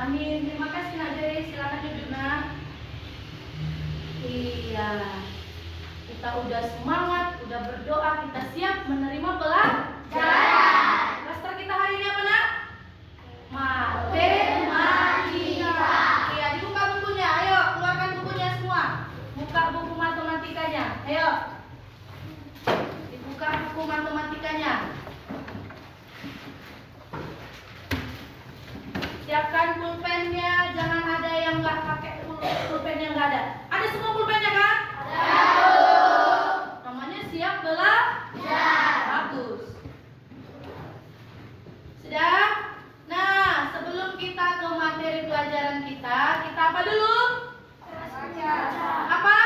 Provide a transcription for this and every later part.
Amin. Terima kasih Nak Jerry. Silakan duduk Nak. Iya. Kita udah semangat, udah berdoa, kita siap menerima pelajaran. Klaster kita hari ini apa Nak? Matematika. Iya, dibuka bukunya. Ayo, keluarkan bukunya semua. Buka buku matematikanya. Ayo. Dibuka buku matematikanya. Siapkan pulpennya, jangan ada yang nggak pakai pulpen yang nggak ada. Ada semua pulpennya kan? Ada. Namanya siap belajar. Bagus. Sudah? Nah, sebelum kita ke materi pelajaran kita apa dulu? Apa?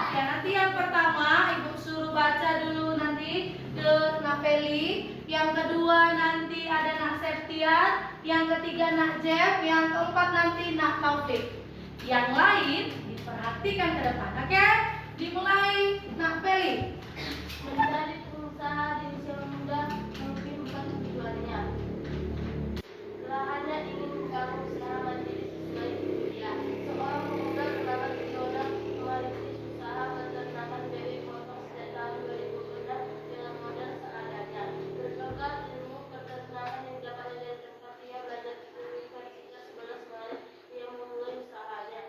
Ya, nanti yang pertama Ibu suruh baca dulu nanti ke Nafeli. Yang kedua nanti ada Nak Septian, yang ketiga Nak Jeff, yang keempat nanti Nak Taufik. Yang lain diperhatikan ke depan, oke? Dimulai Nak Feli. Menjadi pengusaha di usia muda mungkin bukan tujuannya. Hanya ingin kamu usaha mandiri sesuai kuliah. Seorang pemuda bernama Fiona merintis usaha peternakan baby potong sejak tahun 2006 dengan modal seadanya. Berbekal ilmu peternakan yang dapat dari tempat ia belajar di Universitas 11 Maret, ia memulai usahanya.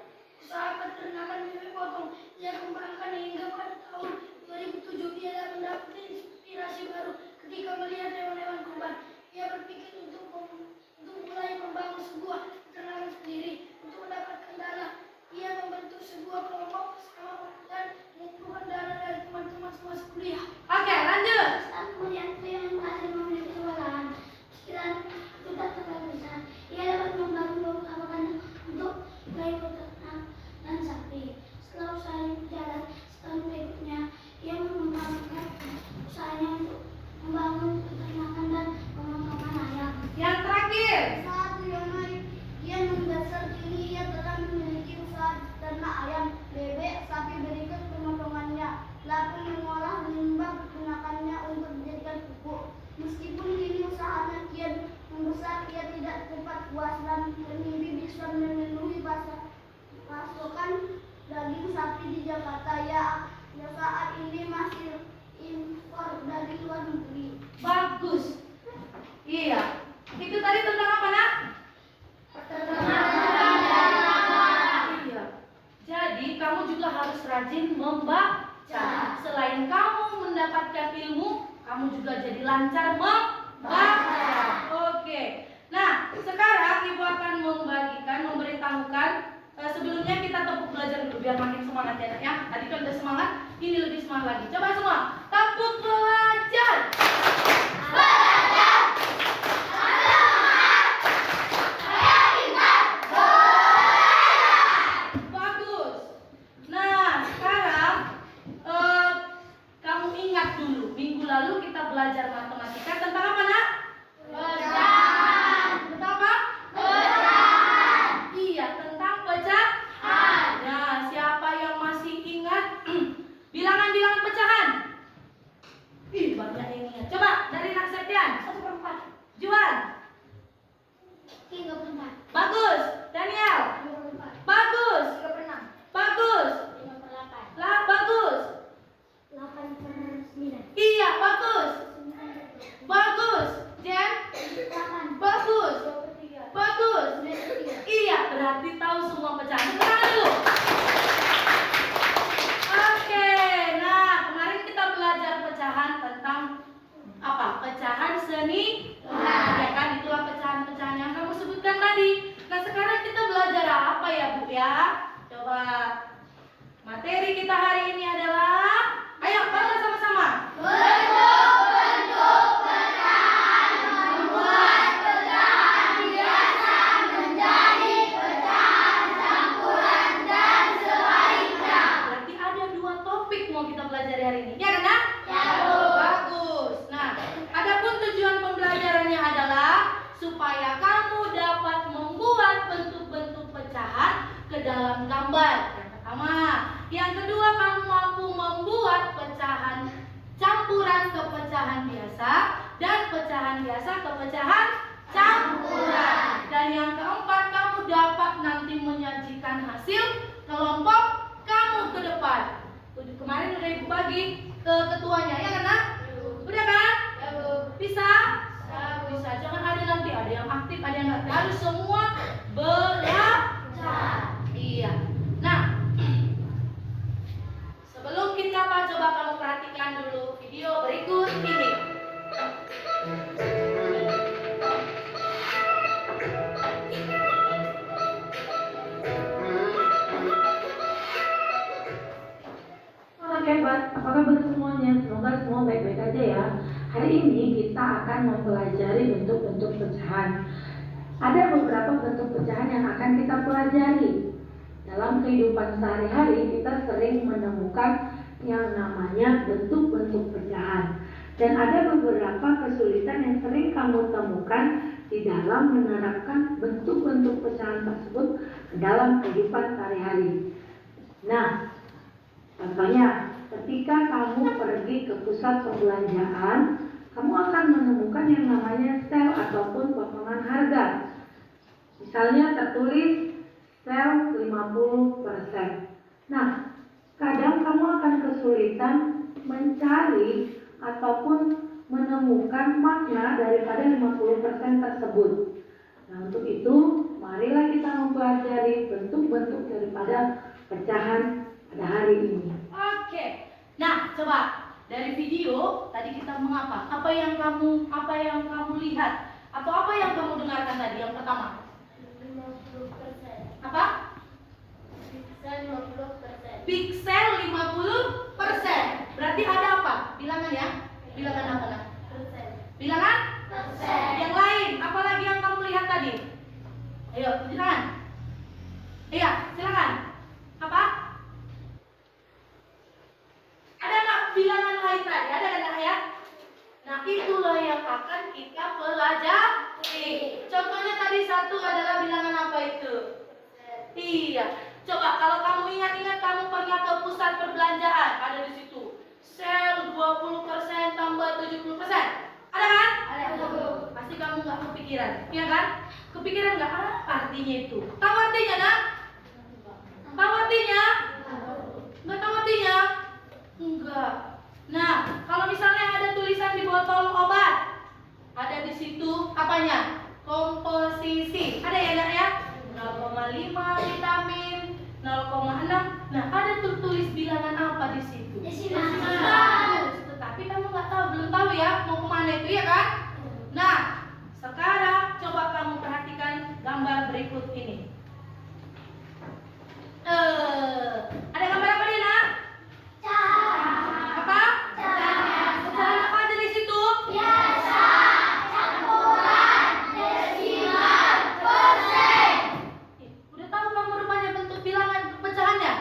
Usaha peternakan baby potong ia kembangkan hingga pada tahun 2007 ia mendapat inspirasi baru ketika melihat hewan-hewan kurban. Ia berpikir untuk mulai membangun sebuah peternakan sendiri. Untuk mendapatkan dana, ia membentuk sebuah kelompok bersama dan mengumpulkan dana dari teman-teman semasa kuliah. Oke, lanjut. Saat melihatku yang masih memiliki kewalahan, pikiran sudah terlalu besar. Ia dapat membangun beberapa kandang untuk bayi peternak dan sapi. Setelah usahanya berjalan, setahun berikutnya ia mengembangkan usahanya untuk membangun peternakan dan pemakaman ayam. Yang terakhir. Saat ia mendasar kini ia telah memiliki usaha ternak ayam, bebek, sapi berikut pemotongannya, lalu mengolah limbah menggunakannya untuk dijadikan pupuk. Meskipun kini usahanya kian membesar, ia tidak cepat puas dan bermimpi bisa memenuhi pasokan daging sapi di Jakarta. Ya saat ini masih impor dari luar negeri. Bagus. Iya. Itu tadi tentang apa Nak? Iya. Jadi kamu juga harus rajin membaca. Selain kamu mendapatkan ilmu, kamu juga jadi lancar membaca. Oke. Nah, sekarang Ibu akan memberitahukan. Sebelumnya kita tepuk belajar dulu biar makin semangat ya Nak ya. Tadi kan udah semangat, ini lebih semangat lagi. Coba semua, tepuk belajar. Lalu kita belajar matematika tentang apa Nak? Pecahan. Tentang apa? Pecahan. Iya, tentang pecahan. Nah, siapa yang masih ingat bilangan-bilangan pecahan? Ih, banyak yang ingat. Coba dari Nak Septian. 1/4. Juan. 3/4. Bagus. Daniel. 2/4. Bagus. 3/6. Bagus. 5/8. Lah, bagus. 8/9. Iya, bagus. Bagus. Jen. 8. Bagus. 2/3. Bagus. 9/3. Iya, berarti tahu semua pecahan. Tenang dulu. Oke, nah kemarin kita belajar pecahan tentang apa? Pecahan seni. Ya kan, itulah pecahan-pecahan yang kamu sebutkan tadi. Nah sekarang kita belajar apa ya Bu ya? Coba materi kita hari ini adalah, ayo baca sama-sama. Bentuk-bentuk pecahan membuat pecahan biasa menjadi pecahan campuran dan sebaliknya. Berarti ada 2 topik mau kita pelajari hari ini. Ya kan? Nak? Ya, Bu. Bagus. Nah, adapun tujuan pembelajarannya adalah supaya kamu dapat membuat bentuk-bentuk pecahan ke dalam gambar. Yang pertama. Yang kedua, kamu mampu membuat pecahan campuran ke pecahan biasa dan pecahan biasa ke pecahan campuran. Dan yang keempat, kamu dapat nanti menyajikan hasil kelompok kamu ke depan. Kemarin udah ibu bagi ke ketuanya, ya kan nak? Udah kan? Bisa? Bisa. Jangan ada nanti ada yang aktif, ada yang nggak. Harus semua belajar. Iya. Nah, sebelum kita coba kamu perhatikan dulu video berikut ini. Hebat, apa kabar semuanya? Semoga semua baik-baik aja ya. Hari ini kita akan mempelajari bentuk-bentuk pecahan. Ada beberapa bentuk pecahan yang akan kita pelajari. Dalam kehidupan sehari-hari kita sering menemukan yang namanya bentuk-bentuk pecahan. Dan ada beberapa kesulitan yang sering kamu temukan di dalam menerapkan bentuk-bentuk pecahan tersebut ke dalam kehidupan sehari-hari. Nah, contohnya, ketika kamu pergi ke pusat perbelanjaan, kamu akan menemukan yang namanya sel ataupun potongan harga. Misalnya tertulis sel 50%. Nah, kadang kamu akan kesulitan mencari ataupun menemukan makna daripada 50% tersebut. Nah, untuk itu, marilah kita mempelajari bentuk-bentuk daripada pecahan pada hari ini. Oke. Nah, coba dari video tadi kita mengapa? Apa yang kamu lihat atau apa yang kamu dengarkan tadi yang pertama? 50%. Apa? Piksel 50%. Piksel 50%. Berarti ada apa? Bilangan ya? Bilangan apa nak? Persen. Bilangan? Persen. Yang lain, apalagi yang kamu lihat tadi? Ayo, silakan. Iya, silakan. Apa? Ada nggak bilangan lain tadi? Ada nggak ya? Nah, itulah yang akan kita pelajari. Contohnya tadi satu adalah bilangan apa itu? Iya. Coba kalau kamu ingat-ingat kamu pernah ke pusat perbelanjaan, ada di situ sel 20% tambah 70%. Ada kan? Ada. Pasti kamu nggak kepikiran, ya kan? Kepikiran nggak apa artinya itu? Tahu artinya nak? Tahu artinya? Nggak tahu artinya? Enggak. Nah, kalau misalnya ada tulisan di botol obat, ada di situ apanya? Komposisi. Ada ya nak ya? 0,5 vitamin, 0,6. Nah, ada tulis bilangan apa di situ? Desimal. Tetapi kamu nggak tahu, belum tahu ya mau kemana itu ya kan? Nah, sekarang coba kamu perhatikan gambar berikut ini. Ada gambar apa nih nak? Apa? Pecahan apa aja di situ? Udah tahu kamu rupanya bentuk bilangan pecahannya?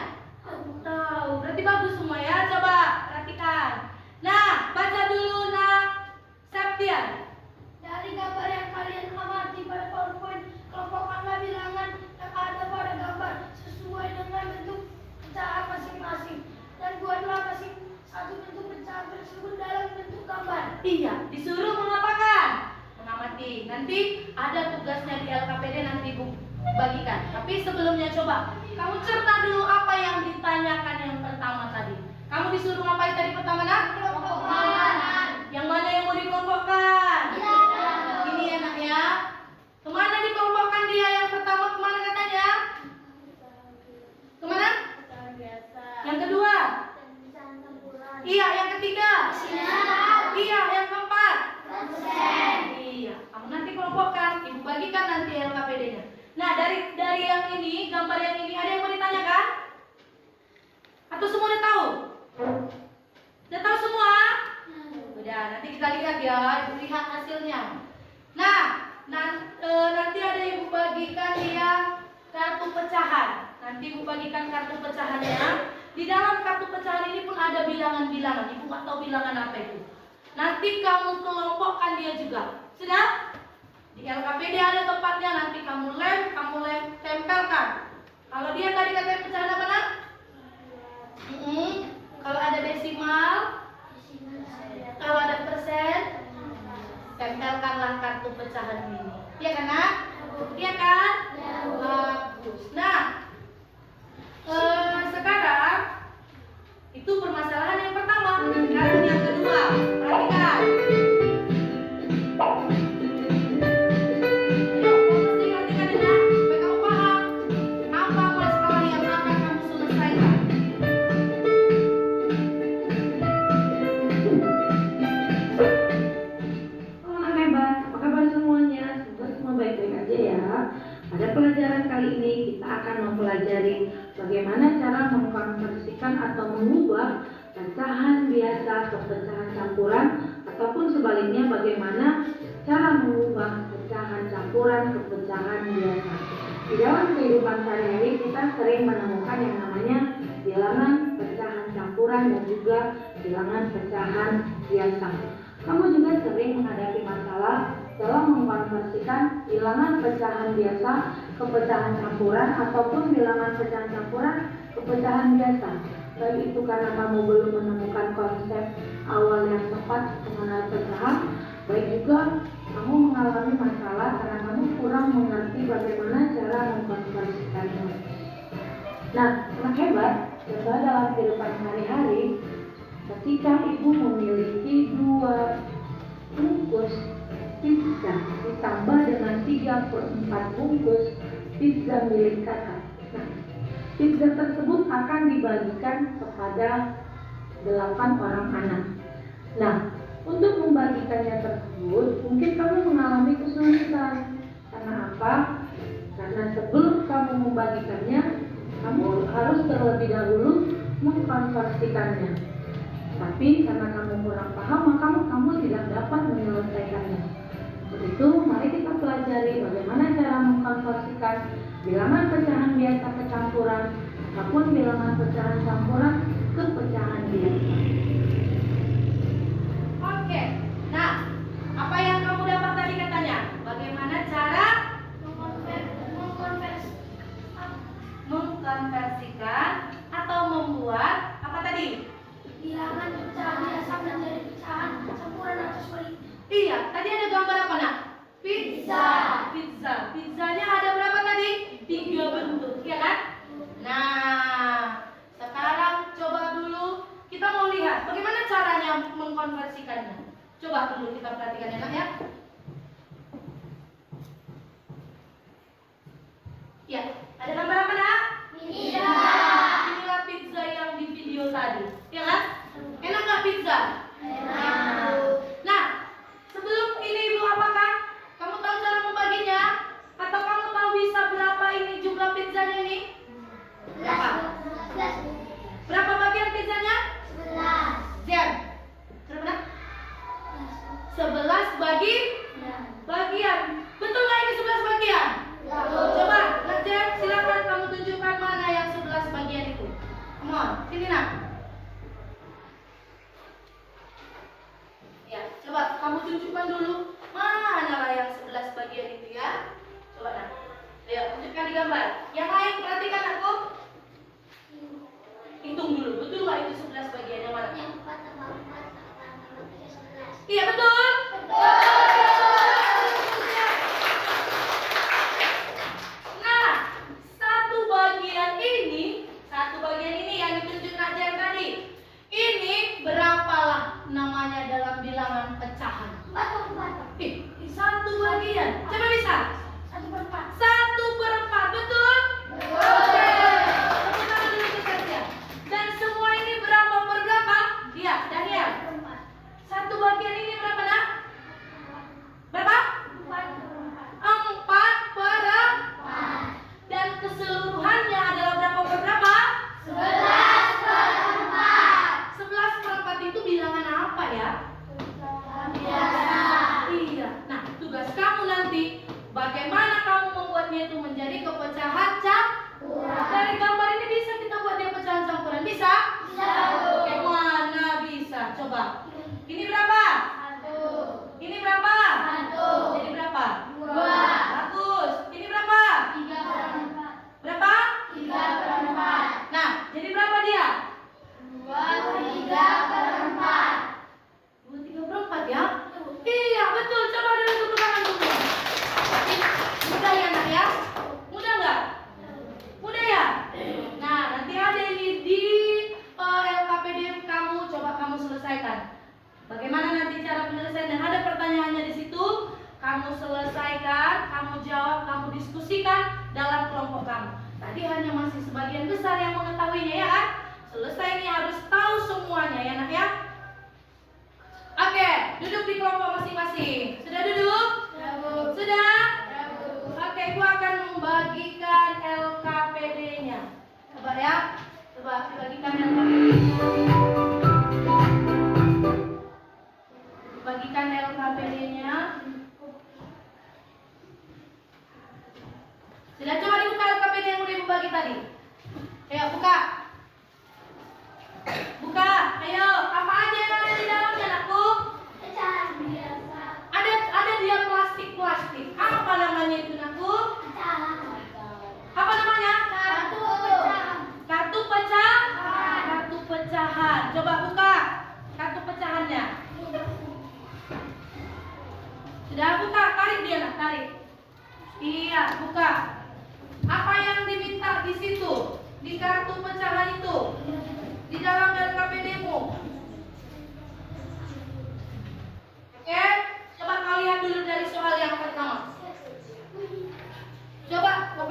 Tahu, berarti bagus semua ya. Coba perhatikan. Nah, baca dulu nak Septian. Dari gambar yang kalian amati pada PowerPoint, kelompokkanlah bilangan yang ada pada gambar sesuai dengan bentuk pecahan masing-masing dan buatlah masing satu bentuk pecahan tersebut dalam bentuk gambar. Iya, disuruh mengapakan? Mengamati. Nanti ada tugasnya di LKPD, nanti Ibu bagikan. Tapi sebelumnya coba kamu cerna dulu apa yang ditanyakan yang pertama tadi. Kamu disuruh ngapain tadi pertama nak? Kelompokkan. Yang mana yang mau dikelompokkan? Ini ya nak ya. Kemana dikelompokkan dia yang pertama? Kemana katanya? Kemana? Pecahan biasa. Yang kedua? Pecahan campuran. Iya, yang ketiga? Iya, yang keempat? Persen. Iya, kamu nanti kelompokkan, Ibu bagikan nanti LKPD-nya. Nah, dari yang ini, gambar yang ini ada yang mau ditanyakan? Atau semua udah tahu? Udah tahu semua? Udah, nanti kita lihat ya, Ibu lihat hasilnya. Nah, nanti ada Ibu bagikan dia kartu pecahan. Nanti Ibu bagikan kartu pecahannya. Di dalam kartu pecahan ini pun ada bilangan-bilangan. Ibu nggak tahu bilangan apa itu. Nanti kamu kelompokkan dia juga. Sudah? Di LKPD ada tempatnya, nanti kamu tempelkan. Kalau dia tadi katanya pecahan apa nak? Kalau ada desimal, kalau ada persen, tempelkanlah kartu pecahan ini. Iya kan, Nak? Iya kan? Bagus. Nah, sekarang itu permasalahan yang pertama. Sekarang yang kedua, perhatikan. Ayo, fokus diperhatikan ya, supaya kamu paham apa masalah yang akan kamu selesaikan. Oh, anak hebat, apa kabar semuanya? Semoga semua baik-baik aja ya. Pada pelajaran kali ini kita akan mempelajari bagaimana cara mengkonversikan atau mengubah pecahan biasa ke pecahan campuran, ataupun sebaliknya bagaimana cara mengubah pecahan campuran ke pecahan biasa. Di dalam kehidupan sehari-hari kita sering menemukan yang namanya bilangan pecahan campuran dan juga bilangan pecahan biasa. Kamu juga sering menghadapi masalah dalam mengkonversikan bilangan pecahan biasa ke pecahan campuran ataupun bilangan pecahan campuran ke pecahan biasa. Baik itu karena kamu belum menemukan konsep awal yang tepat mengenal pecahan, baik juga kamu mengalami masalah karena kamu kurang mengerti bagaimana cara mengkonversikannya. Nah, anak hebat, coba dalam kehidupan sehari-hari, ketika ibu memiliki 2 bungkus pizza ditambah dengan 3/4 bungkus pizza milik kakak. Nah, pizza tersebut akan dibagikan kepada 8 orang anak. Nah, untuk membagikannya tersebut mungkin kamu mengalami kesulitan. Karena apa? Karena sebelum kamu membagikannya, kamu harus terlebih dahulu mengkonversikannya. Tapi karena kamu kurang paham, maka kamu tidak dapat menyelesaikannya. Untuk itu, mari kita pelajari bagaimana cara mengkonversikan bilangan pecahan biasa ke campuran ataupun bilangan pecahan campuran ke pecahan biasa. Oke. Nah, apa yang kamu dapat tadi katanya? Bagaimana cara mengkonversikan atau membuat apa tadi? Bilangan pecahan biasa menjadi pecahan campuran atau sebaliknya. Iya, tadi ada gambar apa, Nak? Pizza. Pizzanya ada berapa tadi? 3 bentuk, ya kan? Nah, sekarang coba dulu kita mau lihat bagaimana caranya mengkonversikannya. Coba dulu kita perhatikan ya, Nak ya. Ya, ada gambar apa, Nak? Pizza. Inilah pizza yang di video tadi, ya kan? Enak nggak pizza? Enak. Nah, sebelum ini Ibu apakan? Kamu tahu cara membaginya? Atau kamu tahu bisa berapa ini jumlah pizzanya ini? Berapa? 11. Berapa bagian pizzanya? 11. Jen, berapa? 11 bagian. Betul nggak ini 11 bagian? Coba, Jen, silakan kamu tunjukkan mana yang 11 bagian itu. Come on, sini nak. Ya, coba kamu tunjukkan dulu mana yang 11 bagian itu ya. Coba nak. Ayo, tunjukkan di gambar. Yang lain perhatikan aku. Hitung dulu, betul nggak itu 11 bagian yang mana? Yang 4 tambah 4 tambah 3 11. Iya betul. Nah, satu bagian ini yang ditunjuk Najar tadi. Ini berapalah namanya dalam bilangan pecahan? 4/4. Satu bagian. Coba bisa? 1/4. 1/4, betul? Oke. Tepuk tangan dulu untuk saja. Dan semua ini berapa per berapa? Iya, Daniel. 1/4. Satu bagian ini berapa, Nak? kamu selesaikan, kamu jawab, kamu diskusikan dalam kelompok kamu. Tadi hanya masih sebagian besar yang mengetahuinya ya kan? Selesai ini harus tahu semuanya ya nak ya. Oke, duduk di kelompok masing-masing. Sudah duduk? Sudah? Oke, gua akan membagikan LKPD-nya. Coba ya. Coba dibagikan LKPD-nya. Bagikan LKPD-nya. Sudah, coba dibuka LKPD yang udah ibu bagi tadi. Ayo buka. Buka, ayo. Apa aja yang ada di dalamnya, anakku? Ada dia plastik. Apa namanya itu, anakku? Apa namanya? Kartu pecahan. Coba buka kartu pecahannya. Sudah buka, tarik dia nak, tarik. Iya, buka. Apa yang diminta di situ? Di kartu pecahan itu? Di dalam LKPD-mu. Oke, coba kau lihat dulu dari soal yang pertama. Coba kau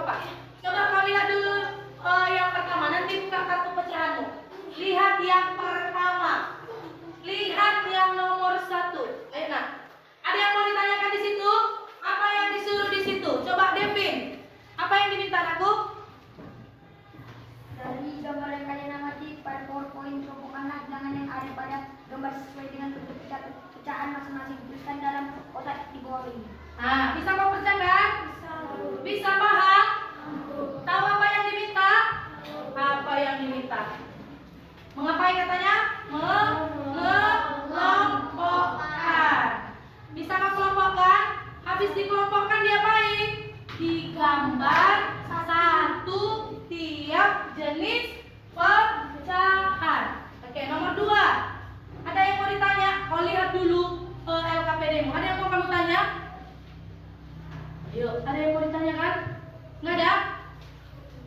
lihat dulu yang pertama. Nanti buka kartu pecahanmu. Lihat yang pertama. Lihat yang nomor 1. Ayo nak. Ada yang mau ditanyakan di situ? Apa yang disuruh di situ? Coba Devin. Apa yang diminta anakku? Dari gambar yang kalian amati pada PowerPoint, kelompokkanlah bilangan yang ada pada gambar sesuai dengan bentuk pecahan masing-masing. Tuliskan dalam kotak di bawah ini. Nah, bisa kau pecahkan? Bisa paham? Tahu apa yang diminta? Apa yang diminta? Mengapain katanya? Mengelompokkan. Bisa kau kelompokkan? Habis dikelompokkan diapain? Digambar satu tiap jenis pecahan. Oke, nomor 2. Ada yang mau ditanya? Kau lihat dulu LKPD-mu. Ada yang mau kamu tanya? Ayo, ada yang mau ditanyakan? Nggak ada?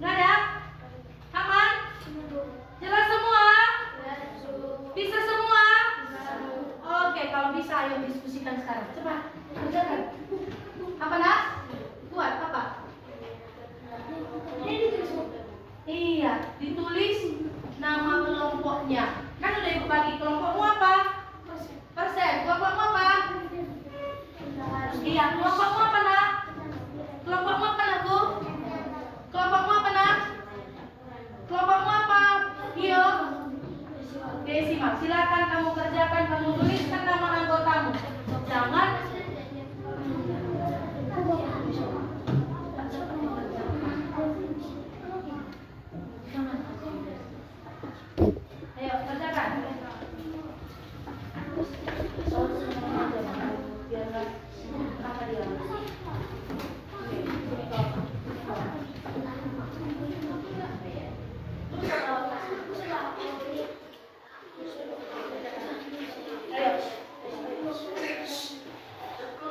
Nggak ada? Aman? Jelas semua? Bisa semua? Oke, kalau bisa ayo diskusikan sekarang. Cepat, kerjakan. Apa nak? Buat apa? Iya, ditulis nama kelompoknya. Kan udah ibu bagi. Kelompokmu apa? Persen. Kelompokmu apa? Iya, kelompokmu apa nak? Kelompokmu apa nakku? Kelompokmu apa nak? Kelompokmu apa? Iya. Desimal. Silakan kamu kerjakan, kamu tuliskan nama anggotamu. Jangan ayo kerjakan. Biar nggak apa dia.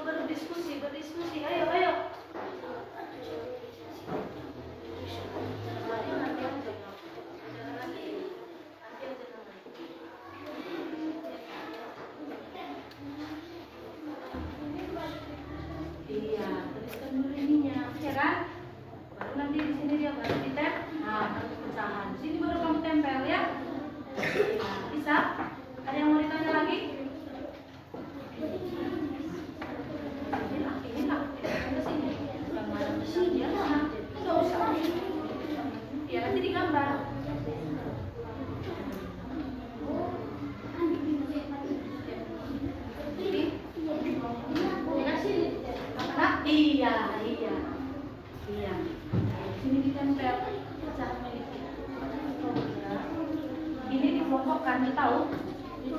Berdiskusi. Ayo. Iya, tuliskan dulu ininya, ya kan? Baru nanti di sini dia baru ditempel. Nah, kartu pecahan. Di sini baru kamu tempel ya. Iya, bisa? Ada yang mau ditanya lagi? Ini lah. Ke sini. Yang mana besar dia? Enggak usah. Ya, nanti digambar. Iya. Sini ditempel pecahan milik kita. Ini dikelompokkan, tahu? Ya.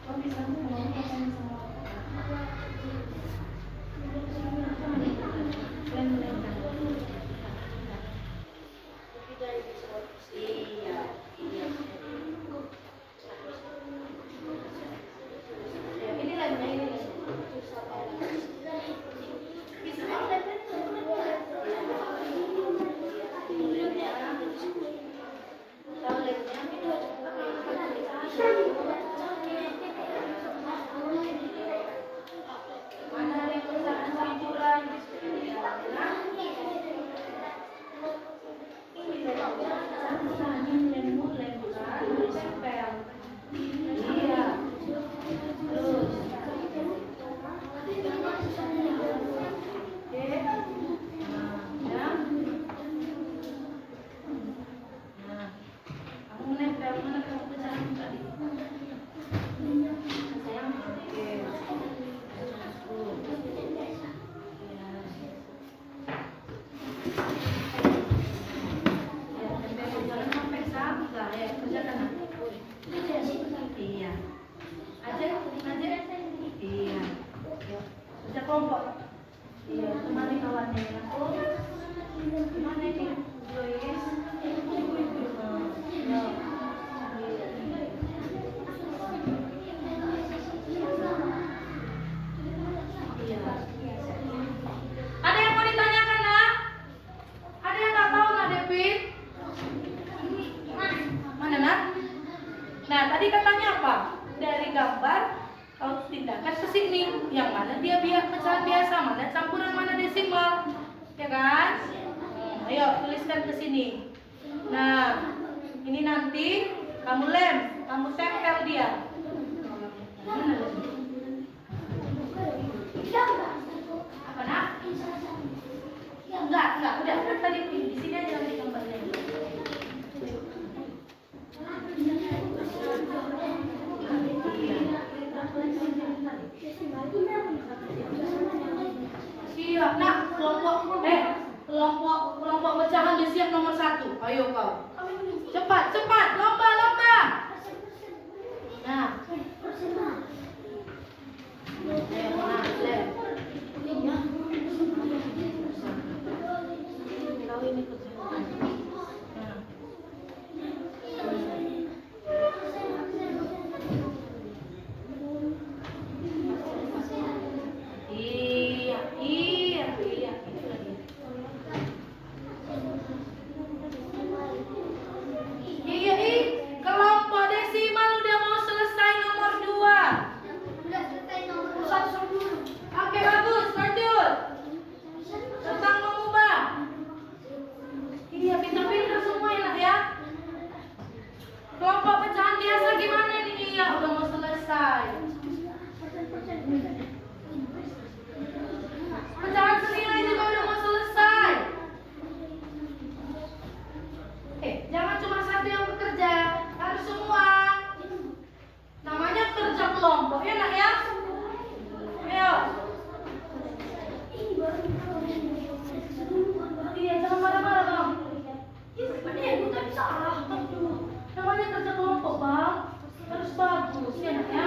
Kau bisa mengelompokkan semua. kelompok. Iya, temani kawannya ya. Oh, gimana ini? Joyce. Ada yang mau ditanyakan, Nak? Ada yang nggak tahu, Nak Devin? Mana, Nak? Nah, tadi katanya apa? Dari gambar kau tindakan ke sini. Yang mana dia pecahan biasa, mana campuran, mana desimal. Ya kan? Ayo, tuliskan ke sini. Nah, ini nanti kamu lem, kamu tempel dia. Mana lem? Apa, Nak? Enggak, udah tadi di sini aja nanti gambarnya. Siap, Nak. Kelompok pecahan disiap nomor 1. Ayo kau. Cepat, lomba. Nah. Ayo, Nak, lem. Kau ini pecahan. Nah. Iya, itu lagi. Iya, kelompok desimal udah mau selesai nomor 2. Udah selesai nomor 1. Oke, bagus, lanjut. Tentang mengubah. Iya, pintar-pintar semua ya, Nak, ya. Kelompok pecahan biasa gimana nih? Iya, udah mau selesai. Pecahan senilai juga udah mau selesai. Jangan cuma satu yang bekerja, harus semua. Namanya kerja kelompok, ya, Nak, ya. Ayo. Iya, jangan marah-marah, Bang. Bukan salah. Namanya kerja kelompok, Bang. Harus bagus, ya, Nak, ya.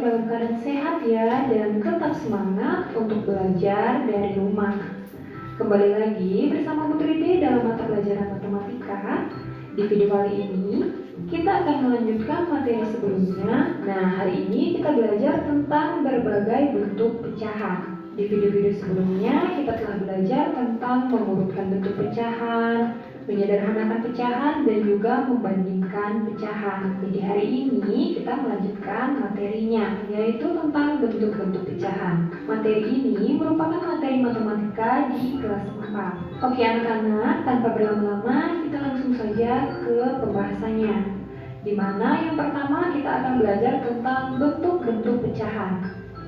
dalam keadaan sehat ya, dan tetap semangat untuk belajar dari rumah. Kembali lagi bersama Putri D dalam mata pelajaran matematika. Di video kali ini, kita akan melanjutkan materi sebelumnya. Nah, hari ini kita belajar tentang berbagai bentuk pecahan. Di video-video sebelumnya, kita telah belajar tentang mengurutkan bentuk pecahan, menyederhanakan pecahan, dan juga membandingkan pecahan. Jadi hari ini kita melanjutkan materinya, yaitu tentang bentuk-bentuk pecahan. Materi ini merupakan materi matematika di kelas 4. Oke anak-anak, tanpa berlama-lama, kita langsung saja ke pembahasannya. Di mana yang pertama kita akan belajar tentang bentuk-bentuk pecahan.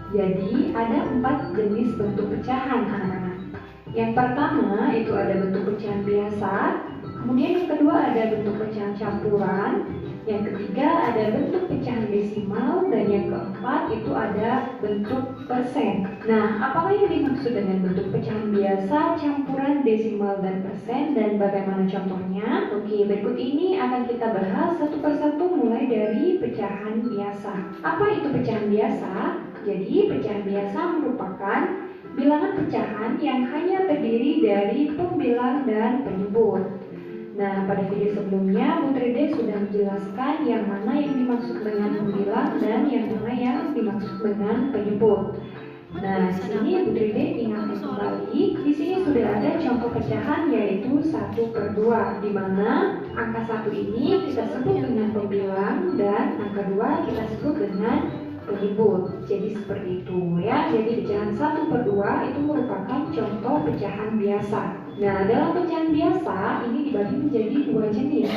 Jadi ada 4 jenis bentuk pecahan anak-anak. Yang pertama itu ada bentuk pecahan biasa, kemudian yang kedua ada bentuk pecahan campuran, yang ketiga ada bentuk pecahan desimal, dan yang keempat itu ada bentuk persen. Nah, apakah yang dimaksud dengan bentuk pecahan biasa, campuran, desimal, dan persen, dan bagaimana contohnya? Oke, berikut ini akan kita bahas satu persatu mulai dari pecahan biasa. Apa itu pecahan biasa? Jadi, pecahan biasa merupakan bilangan pecahan yang hanya terdiri dari pembilang dan penyebut. Nah, pada video sebelumnya, Putri D sudah menjelaskan yang mana yang dimaksud dengan pembilang dan yang mana yang dimaksud dengan penyebut. Nah, di sini Putri D ingatkan kembali, di sini sudah ada contoh pecahan yaitu 1/2, di mana angka 1 ini kita sebut dengan pembilang dan angka 2 kita sebut dengan penyebut. Jadi seperti itu ya. Jadi pecahan 1/2 itu merupakan contoh pecahan biasa. Nah, dalam pecahan biasa ini dibagi menjadi 2 jenis.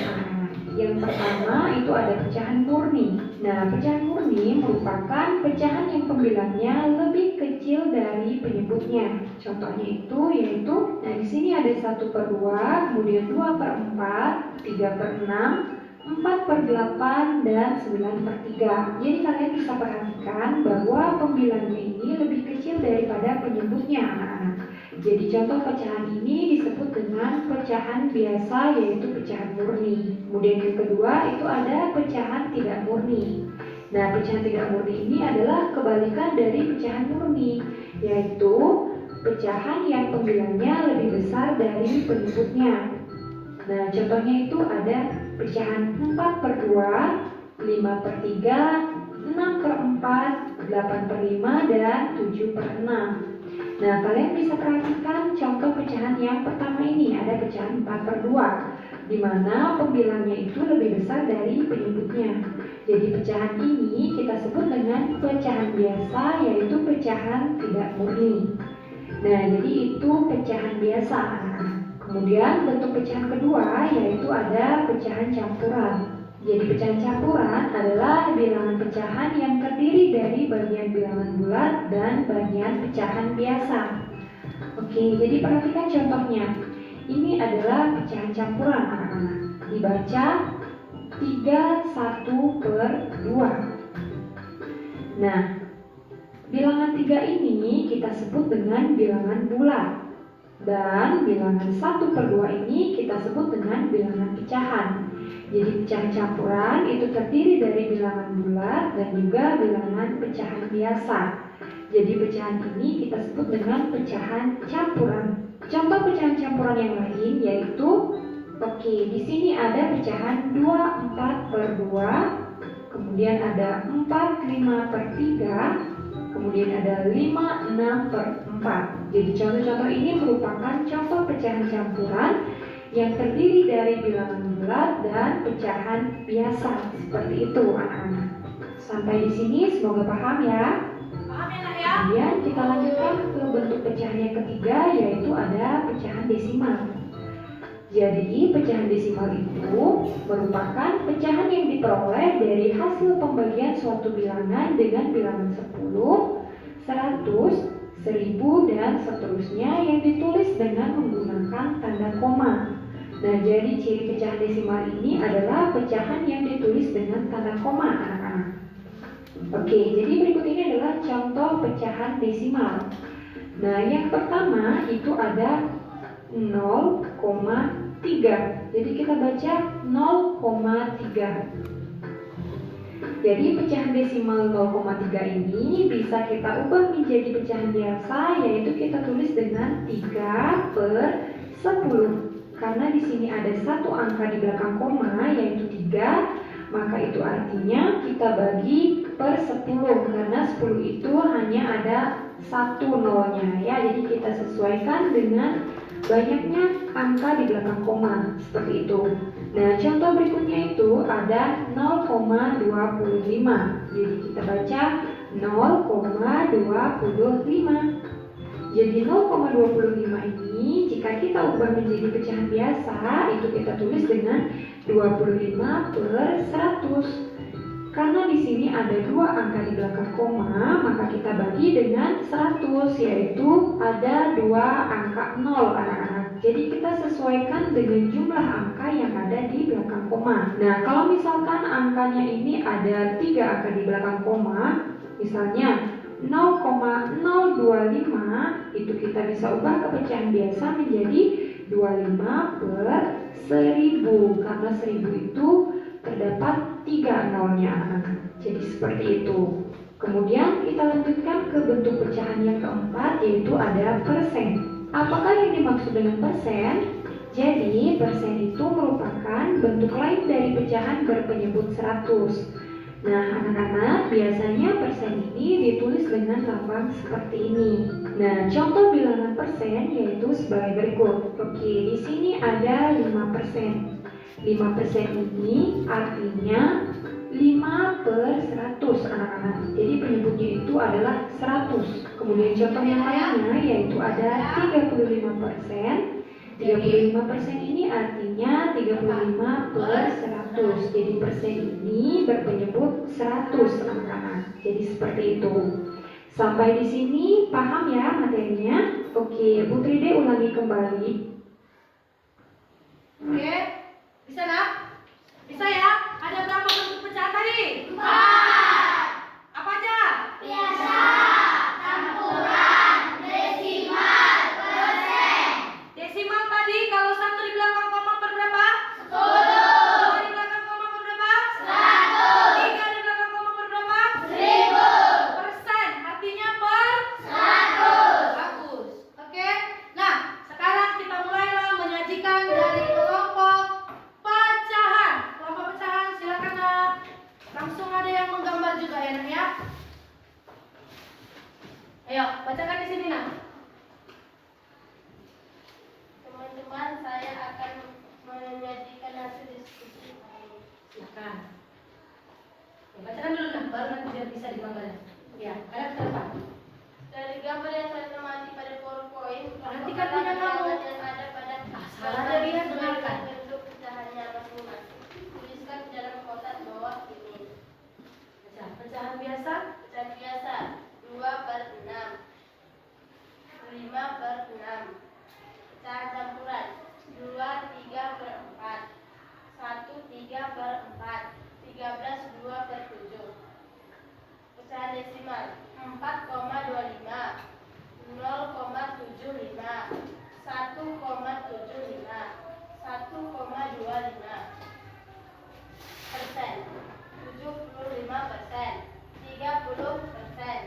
Yang pertama itu ada pecahan murni. Nah, pecahan murni merupakan pecahan yang pembilangnya lebih kecil dari penyebutnya. Contohnya itu yaitu, nah di sini ada 1/2, kemudian 2/4, 3/6, 4/8, dan 9/3. Jadi kalian bisa perhatikan bahwa pembilangnya ini lebih kecil daripada penyebutnya anak-anak. Jadi contoh pecahan ini disebut dengan pecahan biasa yaitu pecahan murni. Kemudian yang kedua itu ada pecahan tidak murni. Nah, pecahan tidak murni ini adalah kebalikan dari pecahan murni, yaitu pecahan yang pembilangnya lebih besar dari penyebutnya. Nah, contohnya itu ada pecahan 4/2, 5/3, 6/4, 8/5, dan 7/6. Nah, kalian bisa perhatikan contoh pecahan yang pertama ini, ada pecahan 4/2, di mana pembilangnya itu lebih besar dari penyebutnya. Jadi pecahan ini kita sebut dengan pecahan biasa, yaitu pecahan tidak murni. Nah, jadi itu pecahan biasa anak-anak. Kemudian bentuk pecahan kedua yaitu ada pecahan campuran. Jadi pecahan campuran adalah bilangan pecahan yang terdiri dari bagian bilangan bulat dan bagian pecahan biasa. Oke, jadi perhatikan contohnya. Ini adalah pecahan campuran anak-anak. Dibaca 3/1/2. Nah, bilangan 3 ini kita sebut dengan bilangan bulat. Dan bilangan 1/2 ini kita sebut dengan bilangan pecahan. Jadi pecahan campuran itu terdiri dari bilangan bulat dan juga bilangan pecahan biasa. Jadi pecahan ini kita sebut dengan pecahan campuran. Contoh pecahan campuran yang lain yaitu, oke, di sini ada pecahan 2/4/2, kemudian ada 4/5/3, kemudian ada 5/6/4. Jadi contoh-contoh ini merupakan contoh pecahan campuran yang terdiri dari bilangan bulat dan pecahan biasa. Seperti itu anak-anak. Sampai di sini semoga paham ya. Paham ya nak ya? Kemudian kita lanjutkan ke bentuk pecahan yang ketiga yaitu ada pecahan desimal. Jadi pecahan desimal itu merupakan pecahan yang diperoleh dari hasil pembagian suatu bilangan dengan bilangan 10, 100, 1000, dan seterusnya yang ditulis dengan menggunakan tanda koma. Nah, jadi ciri pecahan desimal ini adalah pecahan yang ditulis dengan tanda koma anak-anak. Oke, jadi berikut ini adalah contoh pecahan desimal. Nah, yang pertama itu ada 0,3. Jadi kita baca 0,3. Jadi pecahan desimal 0,3 ini bisa kita ubah menjadi pecahan biasa, yaitu kita tulis dengan 3 per 10. Karena di sini ada satu angka di belakang koma, yaitu 3, maka itu artinya kita bagi per 10, karena 10 itu hanya ada satu nolnya ya. Jadi kita sesuaikan dengan banyaknya angka di belakang koma, seperti itu. Nah, contoh berikutnya itu ada 0,25. Jadi kita baca 0,25. Jadi 0,25 ini jika kita ubah menjadi pecahan biasa, itu kita tulis dengan 25 per 100. Karena di sini ada dua angka di belakang koma, maka kita bagi dengan 100, yaitu ada dua angka 0, anak-anak. Jadi kita sesuaikan dengan jumlah angka yang ada di belakang koma. Nah, kalau misalkan angkanya ini ada 3 angka di belakang koma, misalnya 0,025, itu kita bisa ubah ke pecahan biasa menjadi 25 per 1000, karena 1000 itu terdapat 3 nolnya, anak-anak. Jadi seperti itu. Kemudian kita lanjutkan ke bentuk pecahan yang keempat, yaitu ada persen. Apakah yang dimaksud dengan persen? Jadi persen itu merupakan bentuk lain dari pecahan berpenyebut 100. Nah, anak-anak, biasanya persen ini ditulis dengan lambang seperti ini. Nah, contoh bilangan persen yaitu sebagai berikut. Oke, di sini ada 5%. 5% ini artinya 5 per 100, anak-anak. Jadi penyebutnya itu adalah 100. Kemudian contoh yang lainnya yaitu ada 35%. 35% ini artinya 35 per 100. Jadi persen ini berpenyebut 100, anak-anak. Jadi seperti itu. Sampai di sini paham ya materinya? Oke, Bu Tride ulangi kembali. Oke, bisa nak? Bisa ya? Ada berapa bentuk pecahan tadi? 4. Apa aja? Biasa, campuran, desimal, persen. Desimal tadi kalau 1 di belakang koma per berapa? 10. 2 di belakang koma per berapa? 100. 3 di belakang koma per berapa? 1000. Persen, artinya per 100. bagus. Oke. Nah, sekarang kita mulailah menyajikan dari kelompok pecahan. Kelompok pecahan, silakan nak. Langsung ada yang menggambar juga ya nak ya. Ayo, bacakan di sini nak. Teman-teman, saya akan menyajikan hasil diskusi kami. Silakan. Ya, bacakan dulu nak, baru nanti biar bisa digambarkan. Ya, ada ke depan. Dari gambar yang saya temati pada PowerPoint, Perhatikan punya kamu. yang ada pada Salah ada dia, dengarkan. bentuk pecahannya masing-masing. Tuliskan di dalam kotak bawah ini. Baca, pecahan biasa. Pecahan biasa 2 per 6, 5 per 6. Pecahan campuran 2, 3 per 4, 1, 3 per 4, 13, 2 per 7. Pecahan desimal 4,25, 0,75, 1,75, 1,25. Persen 75%, 30%,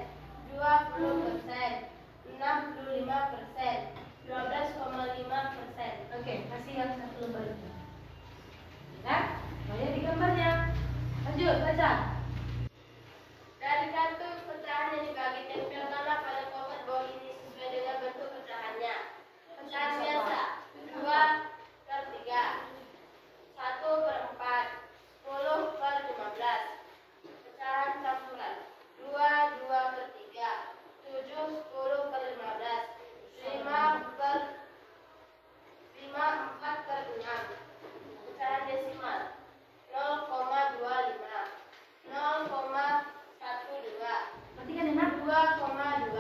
20%, 65%, 12,5%. Oke, kasih yang satu lembar itu. Ya, banyak di gambarnya. Lanjut, baca. Dari kartu pecahan yang dibagi, tempelkanlah pada kotak bawah ini sesuai dengan bentuk pecahannya. Pecahan biasa 2 per 3, 1 per 4, 10 per 15. Pecahan campuran 2, 2 per 3, 7, 10 per 15, 5, 4 per 6. Pecahan desimal 0,25, 0,12, Perhatikan ya nak. 2,2,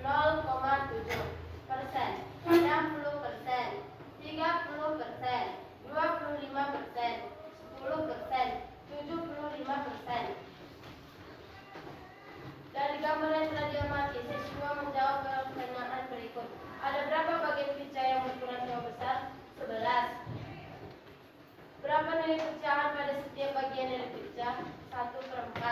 0,7 persen, 60%, 30%, 25%, 10%, 75%. Dari gambar yang telah diamati, siswa menjawab pertanyaan berikut. Ada berapa bagian pica yang berukuran sama besar? 11. Berapa nilai pecahan pada setiap bagian dari pica? 1/4.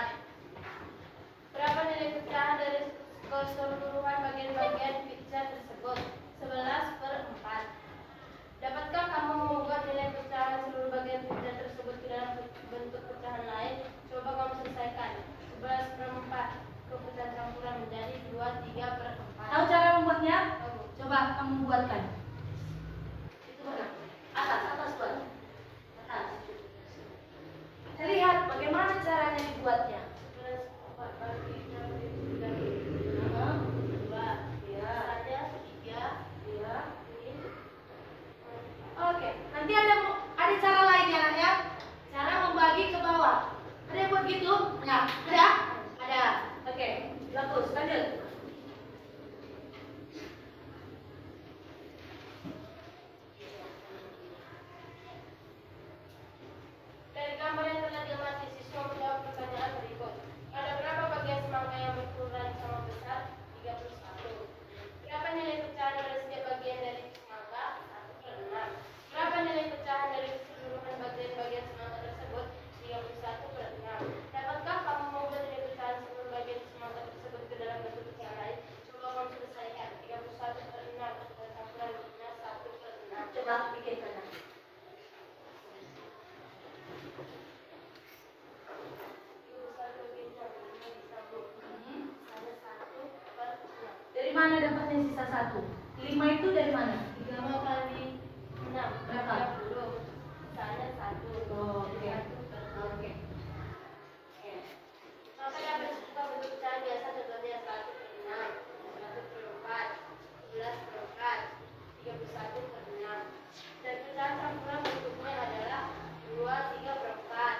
Ya, ada? Ada. Oke, bagus. Lanjut. Dari gambar yang telah diamati, siswa menjawab pertanyaan berikut. Ada berapa bagian semangka yang berukuran sama besar? 31. Berapa nilai pecahan dari setiap bagian dari semangka? 1/6. Berapa nilai pecahan dari keseluruhan bagian-bagian semangka tersebut? 31/6. Dapatkah kamu membuat nilai pecahan seluruh bagian semangka tersebut ke dalam bentuk pecahan lain? Coba kamu selesaikan. 31/6 campuran 1/6. Coba bikin sana. Dari mana dapatnya sisa 1? 5 itu dari mana? 3 kali 6 Berapa? 30. Sisanya 1. Oh, oke. Oke. Maka dapat juga bentuk pecahan biasa, contohnya 1/6, 1/4, 11/4, 31/6. Dan pecahan campuran bentuknya adalah 2/3/4,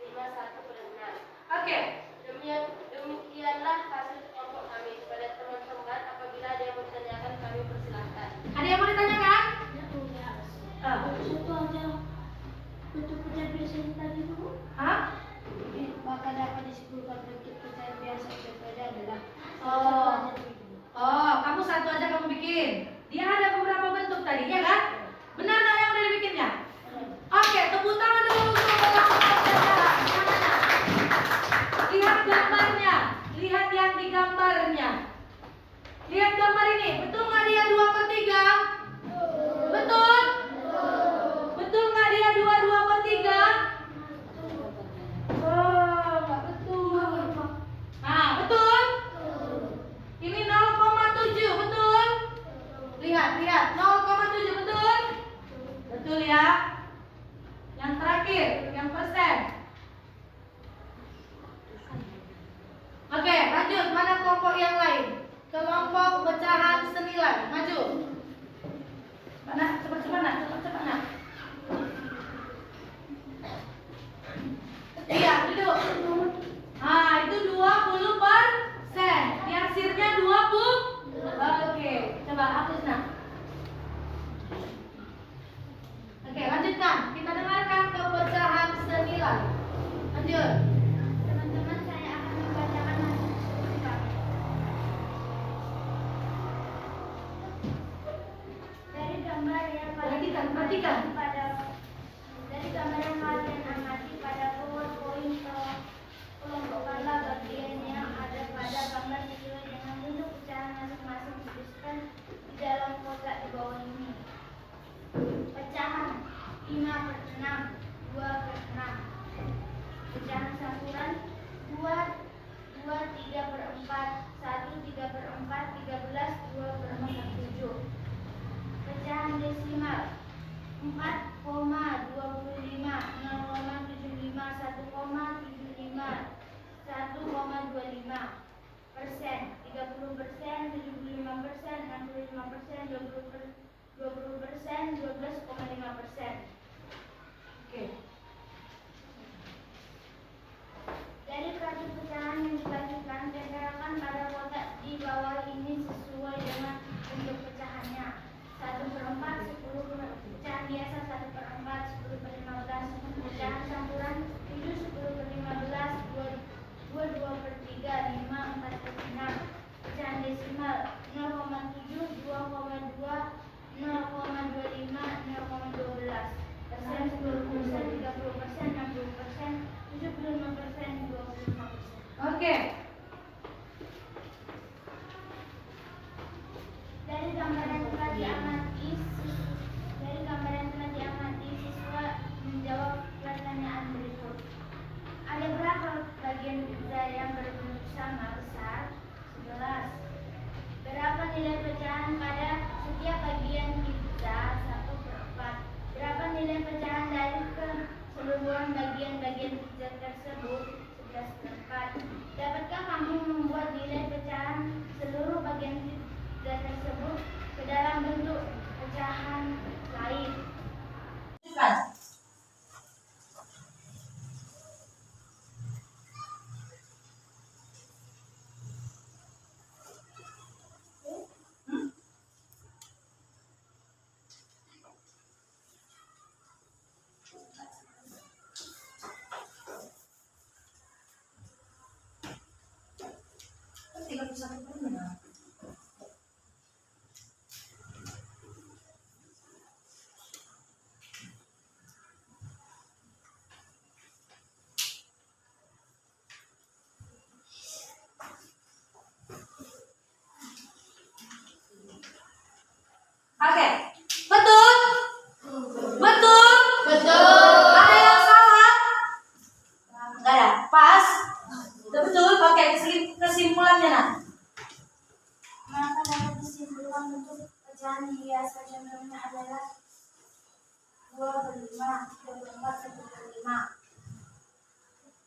5/1/6. Oke. Demikianlah hasil kelompok kami. Kepada teman-teman, apabila ada yang bertanyakan, kami persilahkan. Ada yang mau ditanyakan? Satu aja bentuk pecahan biasa yang tadi dulu. Hah? Maka dapat disimpulkan bentuk pecahan biasa contohnya adalah Oh, kamu satu aja kamu bikin. Dia ada beberapa bentuk tadi, ya kan? Benar nggak yang udah dibikinnya? Oke, tepuk tangan dulu untuk lihat gambarnya, lihat yang di gambarnya. Lihat gambar ini, betul nggak dia 2/3? Betul? Betul nggak dia 2/3? Oh, nggak betul. Nah, betul? Ini 0,7, betul? Lihat, 0,7, betul? Betul ya? Yang terakhir, yang persen. Oke, lanjut. Mana kelompok yang lain? Kelompok pecahan senilai. Maju. Mana? Cepat, nak. Cepat. Iya, duduk. Ah, itu 20%. Hasilnya 20. Oke, coba hapus nak. Oke, lanjutkan. Kita dengarkan pecahan senilai. Lanjut. Teman-teman, saya akan membacakan hasil diskusi kami. Dari gambar yang Perhatikan. dari gambar yang kalian amati pada PowerPoint, kelompokkanlah bagian yang ada pada gambar sesuai dengan bentuk pecahan masing-masing dituliskan di dalam kotak di bawah ini. Pecahan 5/6, 2/6. Pecahan campuran 2, 3/4, 1, 3/4, 13, 2/7. Pecahan desimal 4,25, 0,75, 1,75, 1,25. Persen 30%, 75%, 65%, 20%, 12,5%. Oke. Dari kartu pecahan yang dibagikan, tempelkan pada kotak di bawah ini sesuai dengan bentuk pecahannya. 1/4, 10, pecahan biasa 1/4, 10/15, pecahan campuran 7, 10/15, 2, 2/3, 5, 4/6, pecahan desimal 0,7, 2,2, 0,25, 0,12. Persen 10%, 30%, 60%, 75%, 25%. Oke. Dari gambar yang telah diamati, siswa menjawab pertanyaan berikut. Ada berapa bagian pizza yang berbentuk sama besar? 11. Berapa nilai pecahan pada setiap bagian pizza? 1/4. Berapa nilai pecahan dari keseluruhan bagian-bagian pizza tersebut? 11/4. Dapatkah kamu membuat nilai pecahan seluruh bagian pizza tersebut ke dalam bentuk pecahan lain? Oke. Betul? Betul? Betul. Ada yang salah? Enggak ada. Pas? Betul? Oke, kesimpulannya nak. Maka dapat disimpulkan untuk pecahan hias contohnya adalah 2/5, 2/4, 1/5.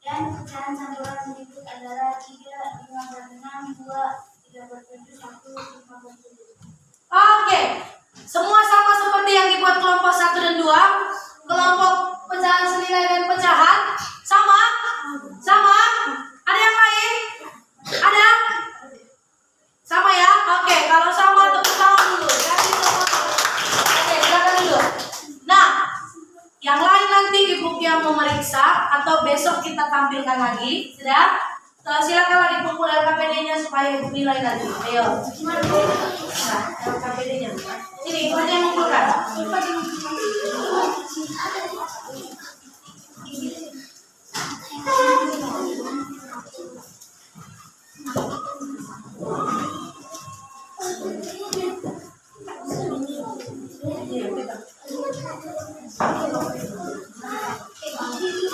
Dan pecahan campuran berikut adalah 3, 5/6, 2, 3/7, 1, 5/7. Oke. Semua sama seperti yang dibuat kelompok 1 dan 2. Kelompok pecahan senilai dan pecahan sama? Sama? Ada yang lain? Ada? Sama ya? Oke, kalau sama tepuk tangan dulu. Kasih tepuk. Oke, silakan dulu. Nah, yang lain nanti ibu yang memeriksa atau besok kita tampilkan lagi, sudah? Silakanlah dikumpul LKPD-nya supaya ibu nilai lagi. Ayo. Nah, LKPD-nya. Ini ibu aja yang mengumpulkan.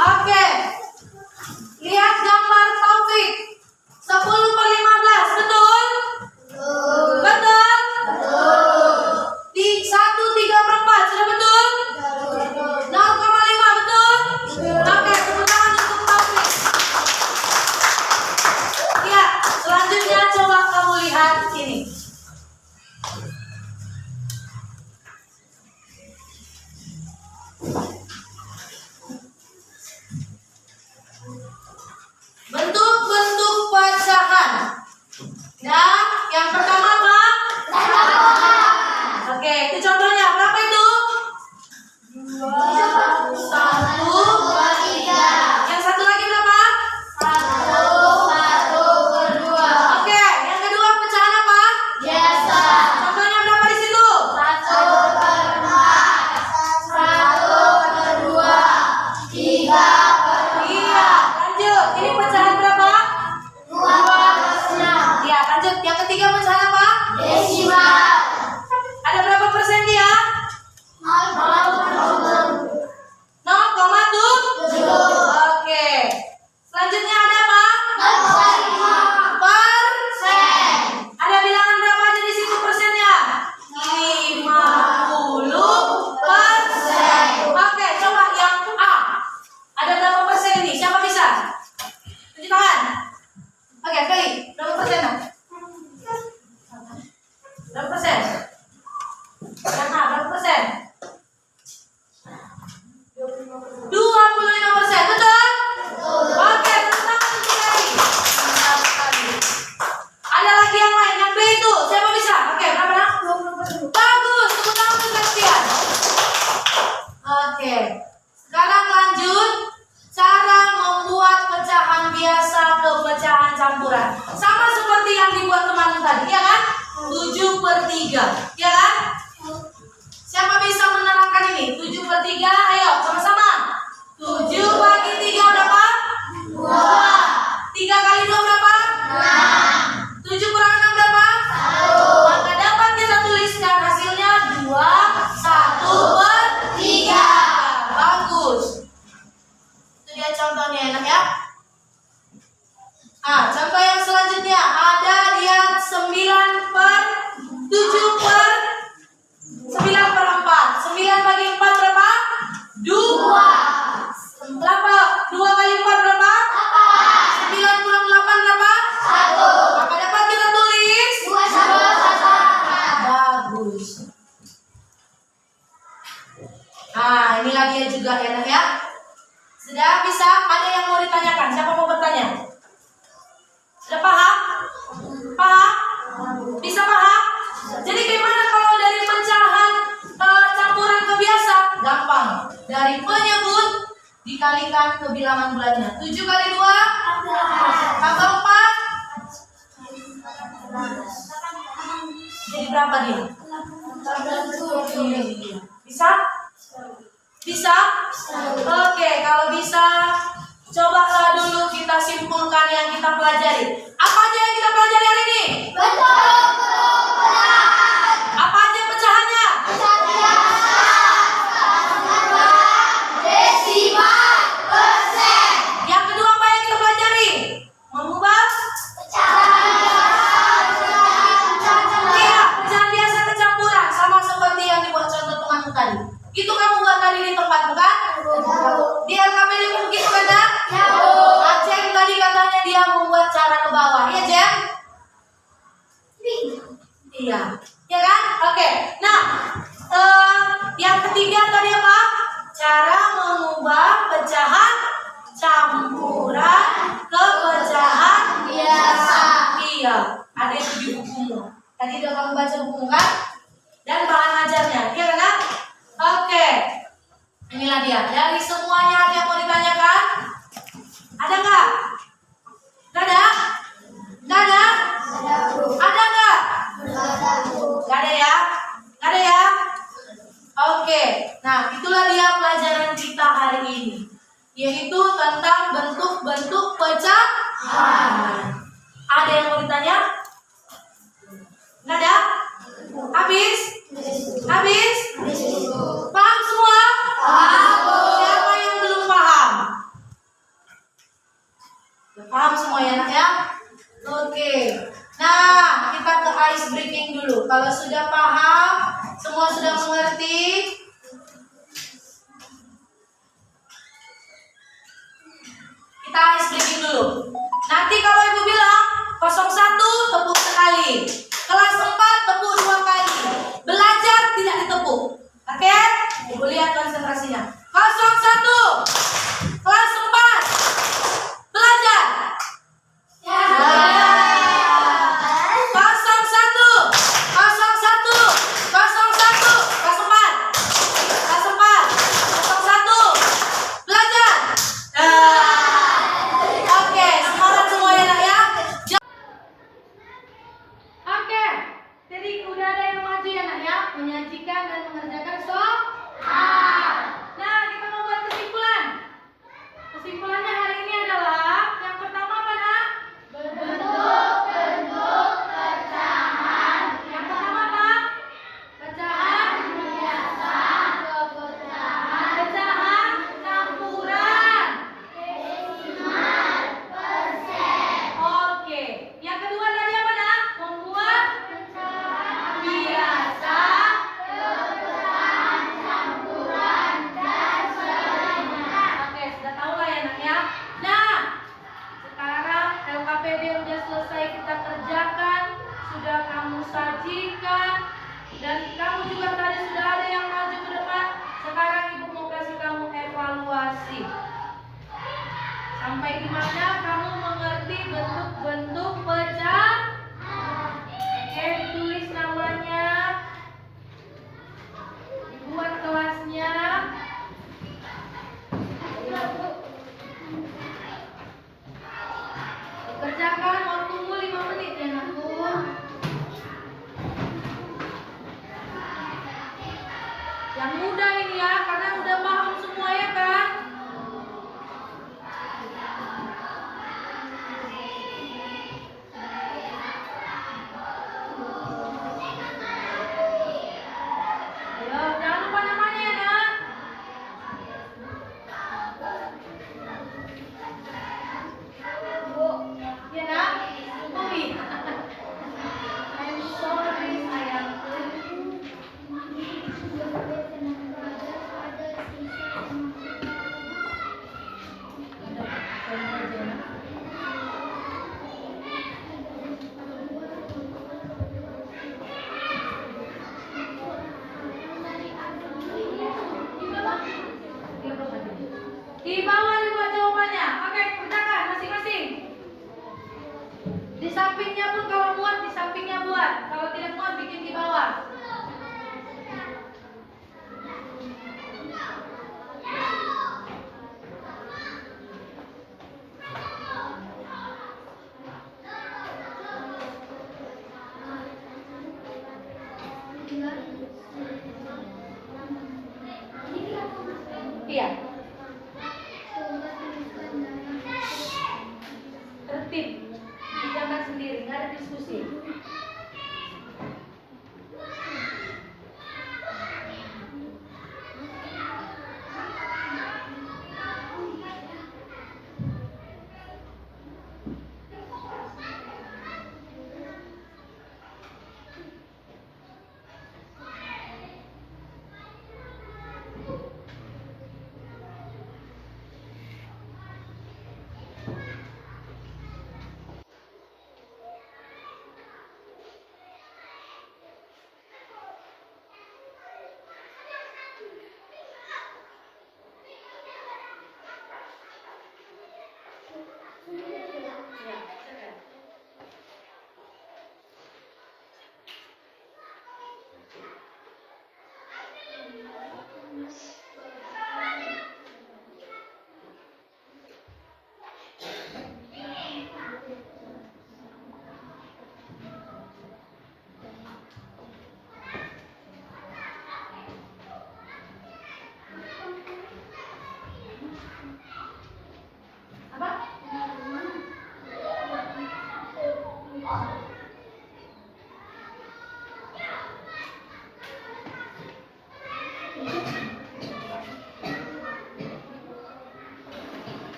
Oke. Lihat gambar Taufik. 10/15, betul? Betul? Di 1, 3/4, sudah betul? 0,5, betul? Oke, tepuk tangan untuk Taufik. Ya, selanjutnya coba kamu lihat ini. Bentuk-bentuk pecahan. Dan yang pertama apa? Oke, itu contohnya berapa itu? 1, 2, 3. yang satu lagi berapa? 1/2. Oke, yang kedua pecahan apa? Biasa. Contohnya berapa di situ? 1/4, 1/2, 3/6. Iya, lanjut. Ini pecahan berapa? 2/6. Iya, lanjut. Yang ketiga pecahan apa? Desimal. Ada berapa persen dia? 0,7. Oke. Selanjutnya ada apa? 0,5%. Ada bilangan berapa aja di situ persennya? 50%. Oke, coba yang A. Ada berapa persen ini? Siapa bisa? Tunjuk tangan. Oke, kali. Berapa persen? Nak? Berapa persen? Yang A, berapa persen? 25%, betul? Oke, tepuk tangan untuk kali. Mantap sekali. Ada lagi yang lain, yang B itu. Siapa bisa? Oke, berapa nak? Bagus, tepuk tangan untuk kalian. Oke, sekarang lanjut. Cara membuat pecahan biasa ke pecahan campuran. Sama seperti yang dibuat teman tadi, ya kan? 7/3, ya kan? Siapa bisa menerangkan ini? 7/3, ayo sama-sama. 7 bagi 3 berapa? 2. 3 kali 2 berapa? 7 kurang 6 berapa? 1. Maka dapat kita tuliskan hasilnya 2/1/3. Bagus. Itu dia contohnya, enak ya? Contoh yang selanjutnya ada dia 9/7/9/4. 9 bagi 4 berapa? 2. Berapa? 2 kali 4 berapa? 9 kurang 8 berapa? 1. Maka dapat kita tulis 2/1/4. bagus. Ini lagi juga enak ya. Sudah bisa? Ada yang mau ditanyakan? Siapa mau bertanya? Sudah paham? Paham? Bisa paham? Jadi gimana kalau dari pecahan campuran ke biasa? Gampang. Dari penyebut dikalikan ke bilangan bulannya. 7 kali 2 tambah 4. Jadi berapa dia? Bisa? Bisa? Oke, kalau bisa cobalah dulu kita simpulkan yang kita pelajari. Apa aja yang kita pelajari hari ini? Bentuk pecahan. Apa aja pecahannya? dia membuat cara ke bawah. Iya, Jem? Iya. Ya kan? Oke. Nah, yang ketiga tadi apa? Cara mengubah pecahan campuran ke pecahan biasa. Iya, ada itu di bukumu. Tadi udah kamu baca buku kan? Dan bahan ajarnya, iya kan? Oke. Inilah dia. Dari semuanya ada yang mau ditanyakan? Ada nggak? Nggak ada? Nggak ada? Ada nggak? Nggak ada ya? Nggak ada ya? Oke. Nah, itulah dia pelajaran kita hari ini, yaitu tentang bentuk-bentuk pecahan. Ada yang mau ditanya? Nggak ada? Habis? Habis? Paham semua? Siapa yang belum paham? Paham semua ya, nak ya? Oke. Nah, kita ke ice breaking dulu. Kalau sudah paham, semua sudah mengerti, kita ice breaking dulu. Nanti kalau ibu bilang 01 tepuk sekali, kelas 4 tepuk 2 kali, belajar tidak ditepuk. Oke? Ibu lihat konsentrasinya. 01 kelas 4 belajar.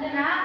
Udah nak?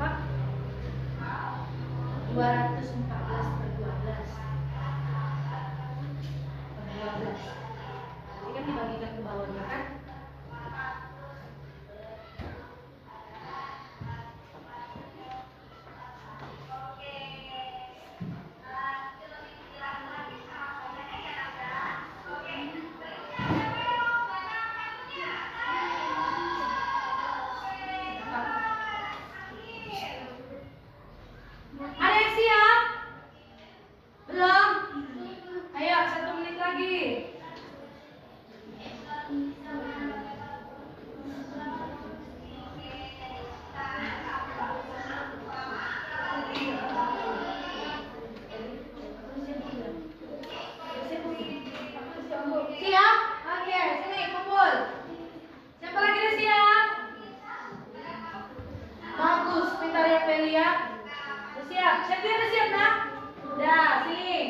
Berapa? 214/12. Ini kan dibagikan ke bawahnya kan? Ada yang siap? Belum? Ayo 1 menit lagi. Siap? Oke, sini kumpul. Siapa lagi udah siap? Bagus, pintar ya Pelia. Udah siap? Septia udah siap nak? Udah, sini.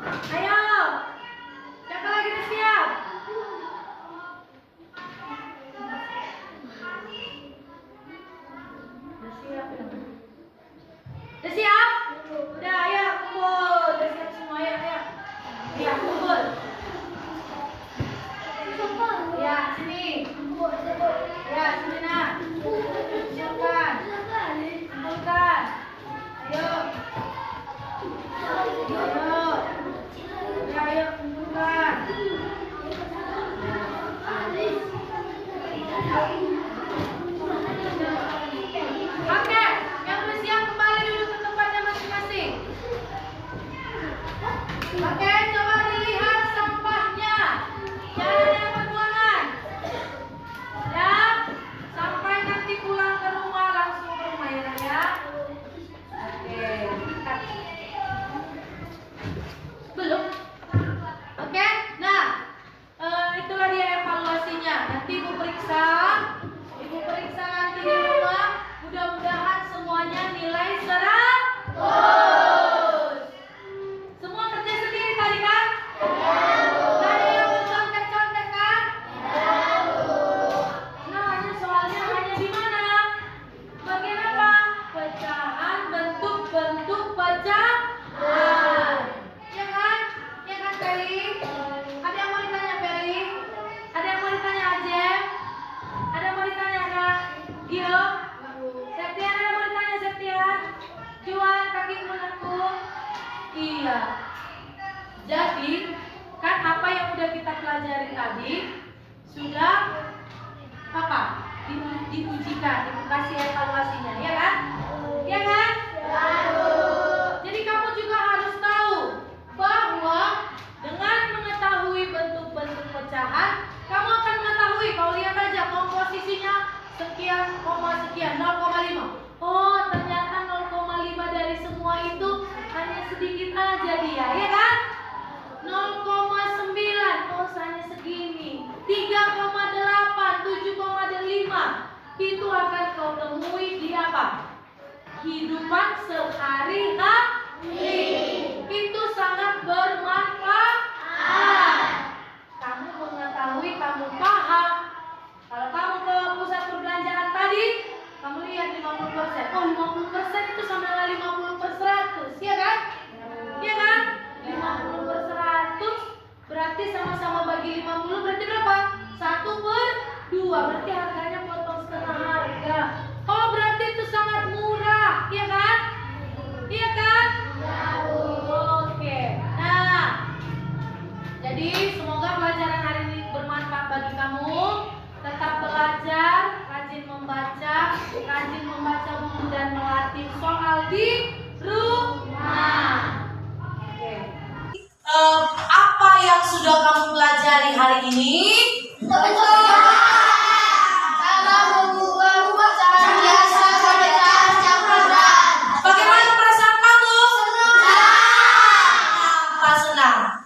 Ayo. Siapa lagi udah siap? Udah siap ya? Udah siap? Udah, ayo kumpul. Udah siap semua, ayo, ayo. Ya, kumpul. Ya, sini. Ya, sini nak. Kumpulkan. Kumpulkan. Ayo. Ayo. Ya, ayo kumpulkan. Oke, yang udah siap kembali dulu ke tempatnya masing-masing. Oke, coba dilihat sampahnya. Jangan yang berbuangan. Ya, sampai nanti pulang ke rumah langsung ke rumah ya. Oke. Belum? Oke, nah itulah dia evaluasinya. Nanti ibu periksa nanti di rumah. Mudah-mudahan semuanya nilai 100. Semua kerja sendiri tadi kan? Gak ada yang mencontek-contek kan? Nah, soalnya hanya di mana? Bagian apa? Pecahan, bentuk-bentuk pecahan. Ya kan? Ya kan Peli? Ada yang mau ditanya Peli? Ada yang mau ditanya Ajem? Ada yang mau ditanya Kak Gio? Septian, ada yang mau ditanya Septian? Juan, kaki menekuk? Iya. Jadi, kan apa yang udah kita pelajari tadi sudah apa? Diujikan, dikasih evaluasinya, ya kan? Ya kan? Jadi kamu juga harus tahu bahwa dengan mengetahui bentuk-bentuk pecahan, kamu akan mengetahui. Kalau lihat aja komposisinya sekian, sekian, 0,5. Oh, ternyata 0,5 dari semua itu hanya sedikit aja dia, ya kan? 0,9, oh hanya segini. 3,8, 7,5 itu akan kau temui di apa? Kehidupan sehari-hari. Itu sangat bermanfaat. Kamu mengetahui, kamu paham. Kalau kamu ke pusat perbelanjaan tadi, kamu lihat 50%. Oh, 50% itu sama dengan 50 bagi kamu tetap belajar, rajin membaca buku dan melatih soal di rumah. Oke. Apa yang sudah kamu pelajari hari ini? Bagaimana perasaan kamu? Apa senang?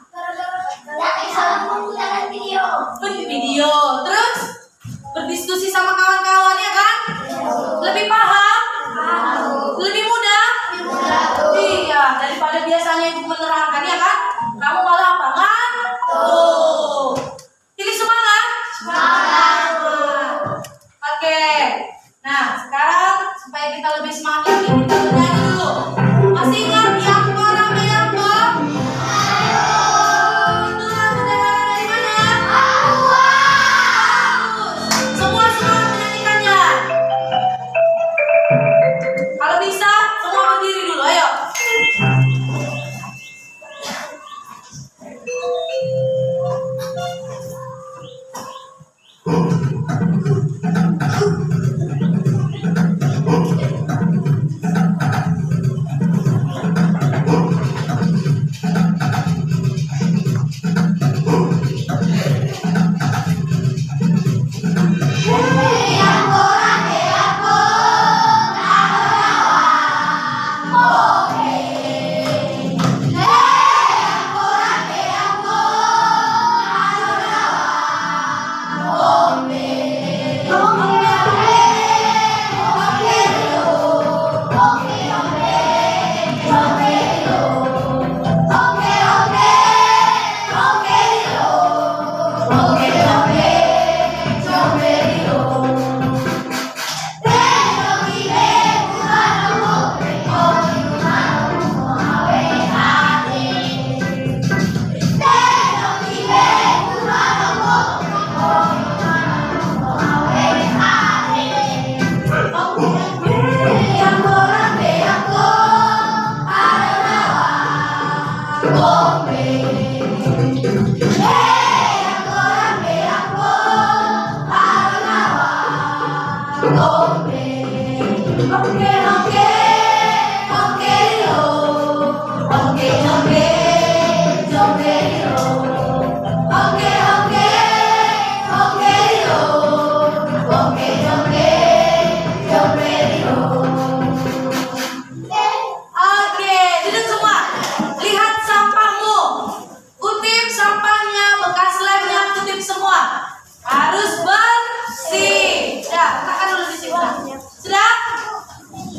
Video, terus berdiskusi sama kawan-kawannya kan? Lebih paham? Lebih mudah? Iya, daripada biasanya ibu menerangkan ya kan? Kamu malah apa? Tuh. Jadi semangat? Oke. Nah, sekarang supaya kita lebih semangat lagi, kita bernyanyi dulu. Masih ingat yang orang yang bang? Itu lagu daerah dari mana? Semua semangat menyanyikannya. Kalau bisa, semua berdiri dulu, ayo.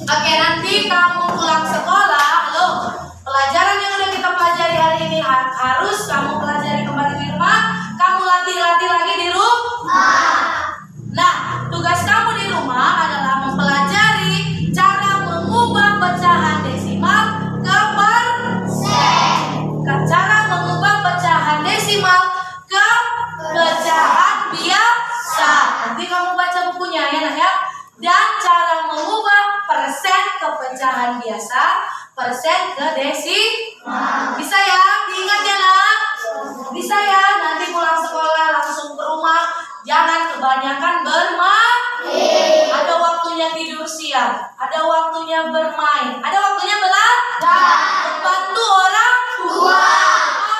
Oke, nanti kamu pulang sekolah, pelajaran yang udah kita pelajari hari ini harus kamu pelajari kembali di rumah. Kamu latih-latih lagi di rumah. Nah, tugas kamu di rumah adalah mempelajari cara mengubah pecahan desimal ke persen. Cara mengubah pecahan desimal ke pecahan biasa. Nanti kamu baca bukunya ya, Nah ya. Dan cara mengubah persen ke pecahan biasa, persen ke desimal. Bisa ya? Diingat ya, Nak? Bisa ya? Nanti pulang sekolah langsung ke rumah. Jangan kebanyakan bermain. Ada waktunya tidur siang, ada waktunya bermain, ada waktunya belajar, membantu orang tua.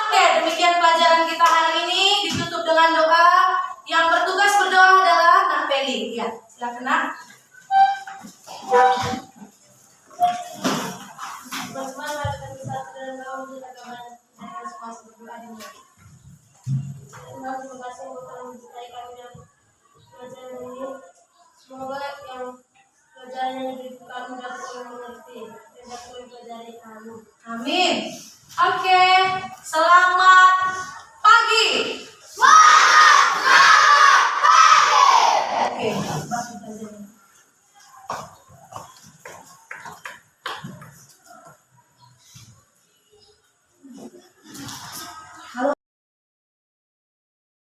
Oke, demikian pelajaran kita hari ini. Ditutup dengan doa. Yang bertugas berdoa adalah Nak Feli. Ya, silakan Nak. Bagaimana kita bisa terus dengan semua berdoa ini?